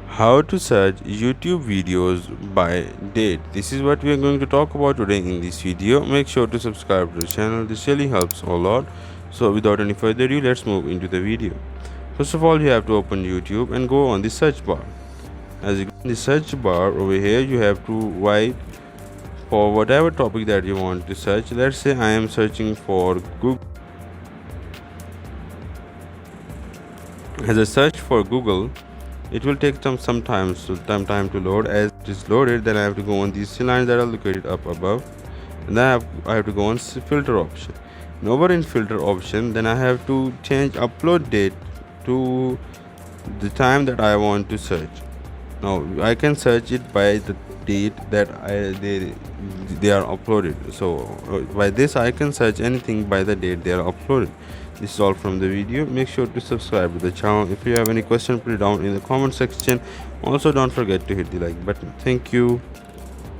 How to search YouTube videos by date. This is what we are going to talk about today in this video. Make sure to subscribe to the channel. This really helps a lot. So without any further ado, let's move into the video. First of all, you have to open YouTube and go on the search bar. As you go in the search bar over here, you have to write for whatever topic that you want to search. Let's say I am searching for Google. As I search for Google, it will take some time to load. As it is loaded, then I have to go on these three lines that are located up above, and then I have to go on filter option. And over in filter option, then I have to change upload date to the time that I want to search. Now I can search it by the date that they are uploaded. So by this I can search anything by the date they are uploaded. This is all from the video. Make sure to subscribe to the channel. If you have any question, put it down in the comment section. Also, don't forget to hit the like button. Thank you.